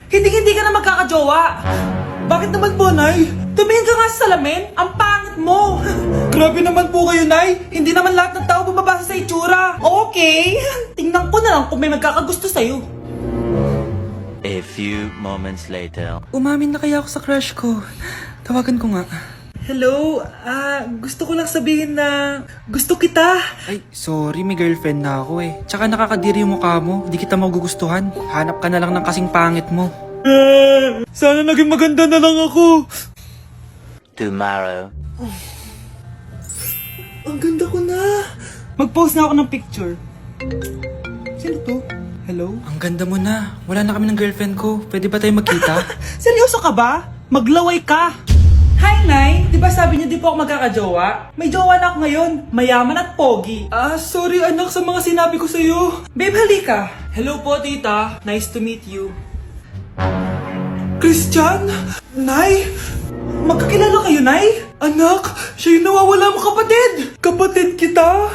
Hindi ka na magkakajowa. Bakit naman po, Nay? Tumingin ka nga sa salamin. Ang pangit mo. Grabe naman po kayo, Nay. Hindi naman lahat ng tao bumabasa sa itsura. Okay. Tingnan ko na lang kung may magkakagusto sa'yo. A few moments later. Umamin na kaya ako sa crush ko. Tawagan ko nga. Hello, gusto ko lang sabihin na gusto kita. Ay, sorry, may girlfriend na ako eh. Tsaka nakakadiri yung mukha mo, di kita magugustuhan. Hanap ka na lang ng kasing pangit mo. Sana naging maganda na lang ako. Tomorrow. Ang ganda ko na. Mag-post na ako ng picture. Sino to? Hello? Ang ganda mo na. Wala na kami ng girlfriend ko. Pwede ba tayo magkita? Seryoso ka ba? Maglaway ka. Hi, Nay! Di ba sabi niyo di po ako magkakajowa? May jowa na ako ngayon. Mayaman at pogi. Sorry anak sa mga sinabi ko sa'yo. Babe, halika. Hello po, tita. Nice to meet you. Christian? Nay? Magkakilala kayo, Nay? Anak, siya yung nawawala mo kapatid. Kapatid kita?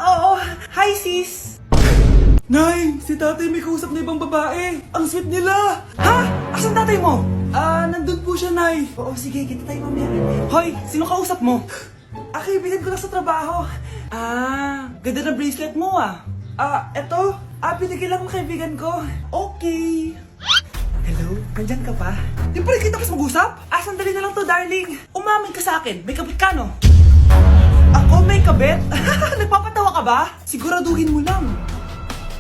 Oo. Hi, sis. Nay, si tatay may kausap na ibang babae. Ang sweet nila. Ha? Asan tatay mo? Nandun po siya, Nay. Oo, sige, kita tayo mamaya. Hoy, sino kausap mo? Kaibigan ko lang sa trabaho. Ganda na bracelet mo eto. Binigay lang ng kaibigan ko. Okay. Hello? Nandyan ka pa? Di pa rin kita mas mag-usap? Sandali na lang to, darling. Umamin ka sa akin. May kabit ka, no? Ako may kabit? Nagpapatawa ka ba? Siguraduhin mo lang.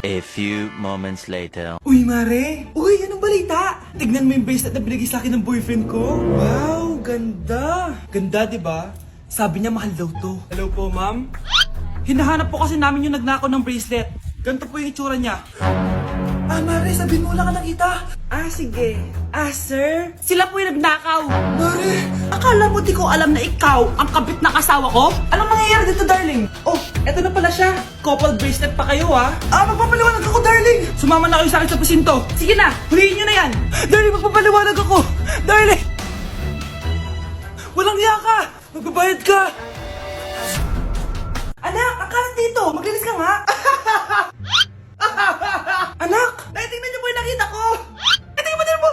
A few moments later. Uy, Mare! Uy, anong balita? Tignan mo yung bracelet na binigay sa akin ng boyfriend ko. Wow, ganda! Ganda, di ba? Sabi niya mahal daw to. Hello po, ma'am? Hinahanap po kasi namin yung nagnakaw ng bracelet. Ganito po yung itsura niya. Mare, sabihin mo wala ka nakita. Sige. Sir? Sila po yung nagnakaw. Mare, akala mo di ko alam na ikaw ang kabit na kasawa ko? Anong mangyayari dito, darling? Oh, eto na pala siya. Couple bracelet pa kayo, magpapaliwanag ako, darling. Sumama na kayo sa akin sa pasinto. Sige na, huliin nyo na yan. Darling, magpapaliwanag ako. Darling! Walang hiya ka. Magbabayad ka. Anak, akalat dito. Maglinis ka nga. Anak! Tingnan niyo po yung nakita ko! Tingnan mo!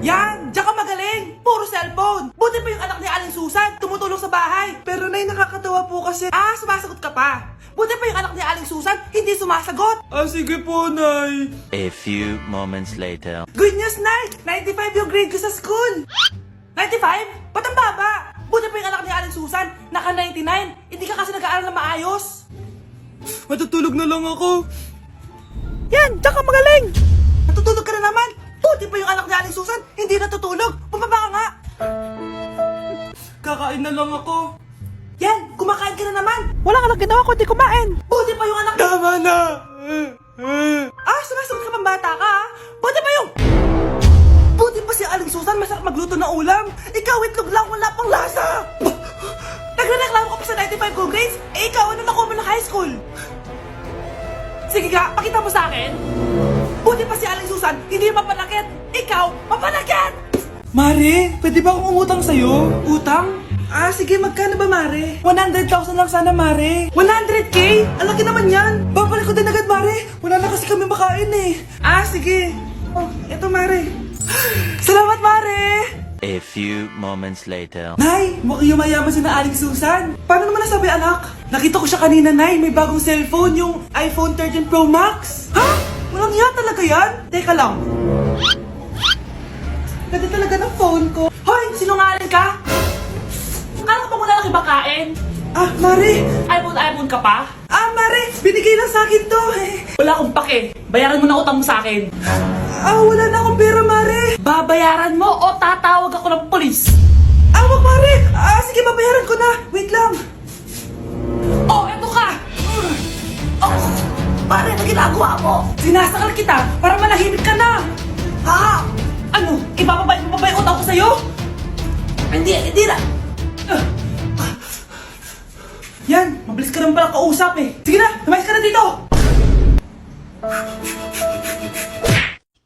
Yan! Diyan ka magaling! Puro cellphone! Buti pa yung anak ni Aling Susan tumutulong sa bahay! Pero Nay, nakakatawa po kasi... sumasagot ka pa! Buti pa yung anak ni Aling Susan hindi sumasagot! Sige po, Nay! A few moments later. Good news, Nay! 95 yung grade ko sa school! 95? Ba't ang baba? Buti pa yung anak ni Aling Susan naka 99! Hindi ka kasi nag-aaral na maayos! Matutulog na lang ako. Yan, diyan ka magaling. Natutulog ka na naman. Buti pa yung anak ni Aling Susan, hindi natutulog. Bumaba ka nga. Kakain na lang ako. Yan, kumakain ka na naman. Wala ka lang ginawa kundi kumain. Buti pa yung anak... Tama na. Sumasagot ka pang bata ka, Buti pa yung... Buti pa si Aling Susan, masarap magluto ng ulam. Ikaw, itlog lang, wala pang lasa. Nagrereklamo ka pa sa 95 good grades? Ikaw, ano nakuha mo ng high school? Sige ka, pakita mo sa akin. Buti pa si Aling Susan, hindi mapanakit. Ikaw, mapanakit! Mare, pwede ba akong umutang sa'yo? Utang? Sige, magkano ba, Mare? 100,000 lang sana, Mare. 100K? Ang laki naman yan. Babalik ko din agad, Mare. Wala na kasi kami makain eh. Sige. Oh, eto, Mare. Salamat, Mare! A few moments later. Nay, mukhang yumayaman si na Aling Susan. Paano naman nasabi, anak? Nakita ko siya kanina, Nay. May bagong cellphone, yung iPhone 13 Pro Max. Ha? Walang hiya talaga yan? Teka lang. Ganda talaga ng phone ko. Hoy, sinungaling ka? Kala pa wala lang ibang kain? Mare. iPhone ka pa? Mare, binigay lang sa akin to. Wala akong pake. Bayaran mo na utang mo sa akin. Wala na akong pera, Mare. Babayaran mo o tatawag ako ng polis? Wag, Mare. Sige, babayaran ko na. Wait lang. Eto ka. Mare, ano ginagawa mo? Sinasakal kita para manahimik ka na. Ano? Ibababay ko utang ko sa'yo? Hindi na. Yan, mabilis ka naman pala kausap eh. Sige na, lumayas ka na dito.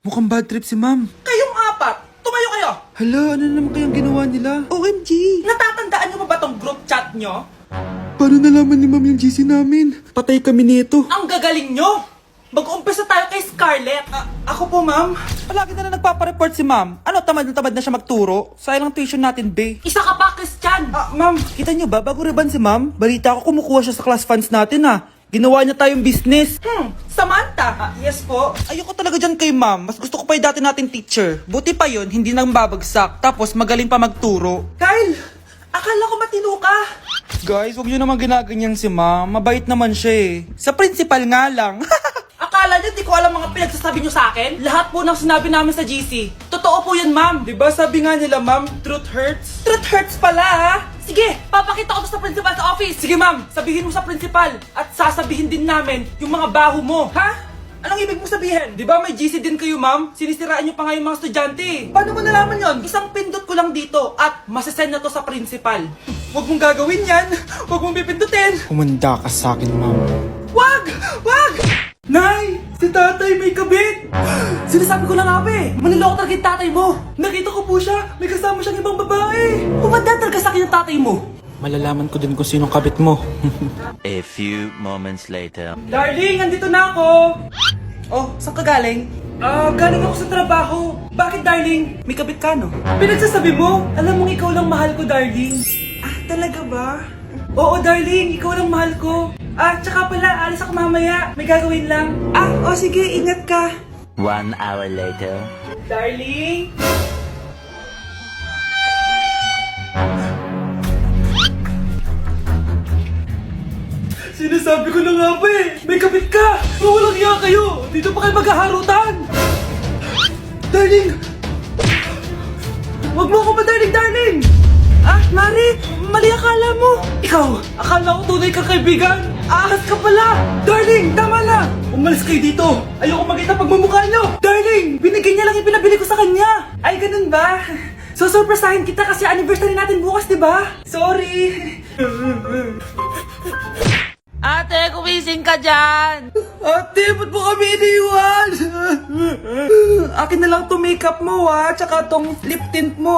Mukhang bad trip si ma'am. Kayong apat, tumayo kayo. Hala, ano naman kayang ginawa nila? OMG! Natatandaan nyo ba tong group chat nyo? Paano nalaman ni ma'am yung GC namin? Patay kami nito. Ang gagaling nyo! Mag-umpisa tayo kay Scarlett. Ako po, ma'am. Palagi na nagpapareport si ma'am. Ano, tamad na siya magturo? Sayang lang tuition natin, be. Isa ka pa, Christian! Ma'am, kita niyo ba, bago riban si ma'am, balita ko kumukuha siya sa class funds natin, Ginawa niya tayong business. Samantha! Yes po. Ayoko talaga dyan kay ma'am. Mas gusto ko pa yung dati nating teacher. Buti pa yun, hindi nang babagsak. Tapos magaling pa magturo. Kyle! Akala ko matino ka. Guys, huwag niyo naman ginaganyan si ma'am. Mabait naman siya eh. Sa principal nga lang. Akala niyo, di ko alam mga pinagsasabi niyo sa akin? Lahat po ng sinabi namin sa GC. Totoo po yan, ma'am. Diba sabi nga nila ma'am, truth hurts? Truth hurts pala Sige, papakita ko to sa principal sa office. Sige ma'am, sabihin mo sa principal. At sasabihin din namin yung mga baho mo. Ha? Anong ibig mo sabihin? Di ba may GC din kayo, ma'am? Sinisiraan niyo pa nga yung mga estudyante. Paano mo nalaman yon? Isang pindot ko lang dito at masasend na to sa principal. Huwag mong gagawin yan. Huwag mong pipindutin. Humanda ka sa akin, ma'am. Wag! Wag! Nay! Si tatay may kabit! Sinasabi ko lang nga, be. Maniloko talaga yung tatay mo. Nakita ko po siya. May kasama siyang ibang babae. Umanda talaga sa akin yung tatay mo. Malalaman ko din kung sinong kabit mo. A few moments later. Darling, andito na ako! Oh, saan ka galing? Galing ako sa trabaho. Bakit, darling? May kabit ka, no? Pinagsasabi mo? Alam mong ikaw lang mahal ko, darling. Talaga ba? Oo, darling, ikaw lang mahal ko. Tsaka pala, alis ako mamaya. May gagawin lang. Sige, ingat ka. 1 hour later. Darling? Sinasabi ko na nga ba eh, may kabit ka! Walang iya kayo! Dito pa kayo maghaharutan! Darling! Wag mo ako ba, darling! Mari! Mali akala mo! Ikaw! Akala ko tunay ka kaibigan! Ahas ka pala! Darling! Tama na! Umalis kayo dito! Ayoko makita pagmumukha nyo! Darling! Binigyan niya lang yung pinabili ko sa kanya! Ay, ganun ba? So, surpresahin kita kasi anniversary natin bukas, di ba? Sorry! Ate, kumising ka dyan! Ate, ba't mo kami iniwan? Akin na lang to makeup mo, tsaka tong lip tint mo,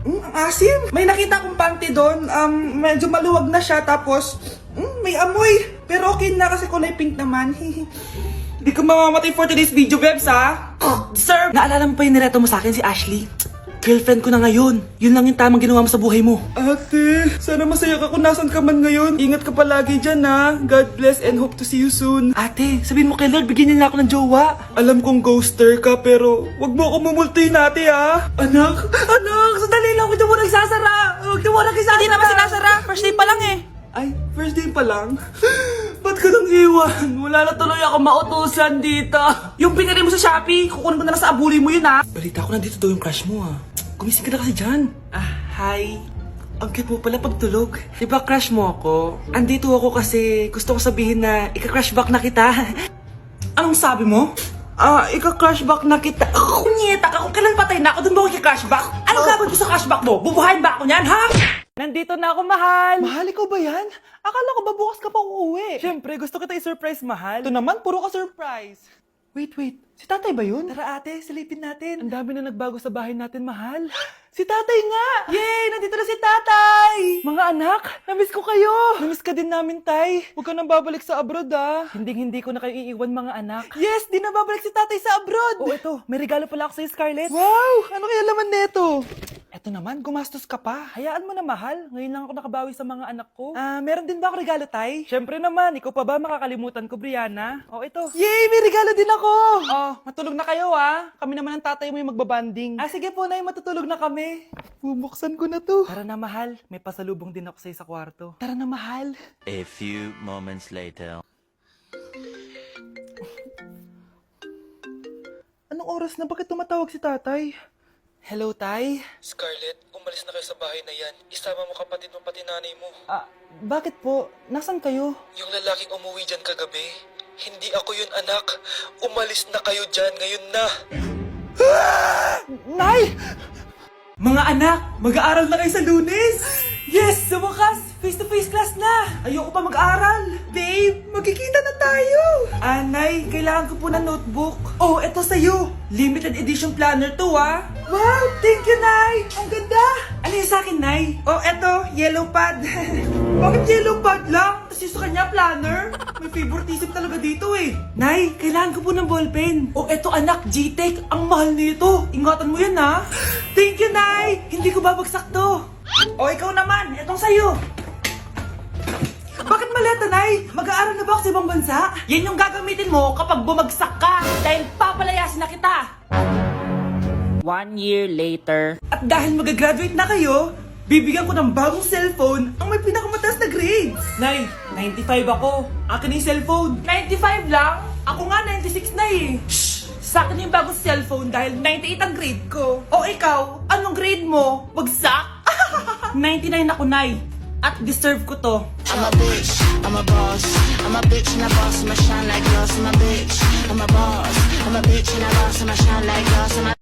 ang asim. May nakita akong panty doon. Medyo maluwag na siya, tapos may amoy. Pero okay na kasi kulay pink naman. Hindi ka mamamatay for today's video, Bebs, Sir! Naalala mo pa yung nireto mo sa akin si Ashley? Girlfriend ko na ngayon. Yun lang yung tamang ginawa mo sa buhay mo. Ate, sana masaya ka kung nasan ka man ngayon. Ingat ka palagi dyan, God bless and hope to see you soon. Ate, sabihin mo kay Lord, bigyan niya na ako ng jowa. Alam kong ghoster ka, pero wag mo ako mumultuin, ate, Anak, Sandali lang, huwag niyo mo nagsasara. Huwag niyo mo nagsasara. Hindi naman sinasara. First day pa lang eh. Ay, first day pa lang? Ba't ka nang iwan? Wala na tuloy ako mautusan dito. Yung pinili mo sa Shopee, kukunin ko na lang sa abuli mo yun, Balita ko nandito daw yung crush mo, Gumising ka na kasi dyan. Hi. Ang cute mo pala pagtulog. Diba crush mo ako? Andito ako kasi gusto ko sabihin na ika-crush back na kita. Anong sabi mo? Ika-crush back na kita. Kunyeta ka, kung kailan patay na ako, dun ba ako ika-crush back? Anong gagawin ko sa crush back mo? Bubuhayin ba ako niyan, ha? Nandito na ako, mahal. Mahal, ikaw ba yan? Akala ko ba bukas ka pa uuwi? Siyempre, gusto kita i-surprise, mahal. Ito naman, puro ka surprise. Wait. Si tatay ba yun? Tara ate, silipin natin. Ang dami na nagbago sa bahay natin, mahal. Si tatay nga! Yay! Nandito na si tatay! Mga anak, namiss ko kayo! Namiss ka din namin, tay. Huwag ka nang babalik sa abroad, Hindi ko na kayo iiwan, mga anak. Yes! Di na babalik si tatay sa abroad! Oh, ito. May regalo pala ako sa'yo, Scarlett. Wow! Ano kaya laman neto? Eto naman, gumastos ka pa. Hayaan mo na, mahal. Ngayon lang ako nakabawi sa mga anak ko. Meron din ba ako regalo, tay? Siyempre naman. Ikaw pa ba makakalimutan ko, Brianna? Oh, ito. Yay! May regalo din ako! Oh, matulog na kayo, Kami naman ang tatay mo yung magbabanding. Sige po, nay. Matutulog na kami. Bubuksan ko na to. Tara na, mahal. May pasalubong din ako sa'yo sa kwarto. Tara na, mahal. A few moments later. Anong oras na? Bakit tumatawag si tatay? Hello, tay? Scarlett, umalis na kayo sa bahay na yan. Isama mo kapatid mo pati nanay mo. Bakit po? Nasaan kayo? Yung lalaking umuwi dyan kagabi, hindi ako yun, anak. Umalis na kayo dyan ngayon na. Nay! Mga anak, mag-aaral na kayo sa Lunes! Yes! Sa wakas, face-to-face class na! Ayoko pa mag-aaral! Babe, magkikita na tayo! Nay, kailangan ko po ng notebook. Oh, eto sa'yo! Limited edition planner to, Wow! Thank you, Nay! Ang ganda! Ano yung sa'kin, Nay? Oh, eto, yellow pad. Bakit yellow pad lang? Tapos yung sa kanya, planner? May favoritism talaga dito eh. Nay, kailangan ko po ng ballpen. O eto anak, G-Tech. Ang mahal nito. Ingatan mo yan ha. Thank you, Nay. Hindi ko babagsak to. O ikaw naman, etong sayo. Bakit maleta, Nay? Mag-aaral na ba ako sa ibang bansa? Yan yung gagamitin mo kapag bumagsak ka. Dahil papalayasin na kita. 1 year later. At dahil mag-graduate na kayo, bibigyan ko ng bagong cellphone ang may pinakamataas na grades. Nay, 95 ako. Akin na yung cellphone. 95 lang? Ako nga 96 na eh. Shh! Sa akin yung bagong cellphone dahil 98 ang grade ko. O ikaw, anong grade mo? Bagsak? 99 ako, Nay. At deserve ko to. I'm a bitch, I'm a boss. I'm a bitch and a boss, I'ma shine like glass. I'm a bitch, I'm a boss. I'm a bitch and a boss, I'ma shine like glass.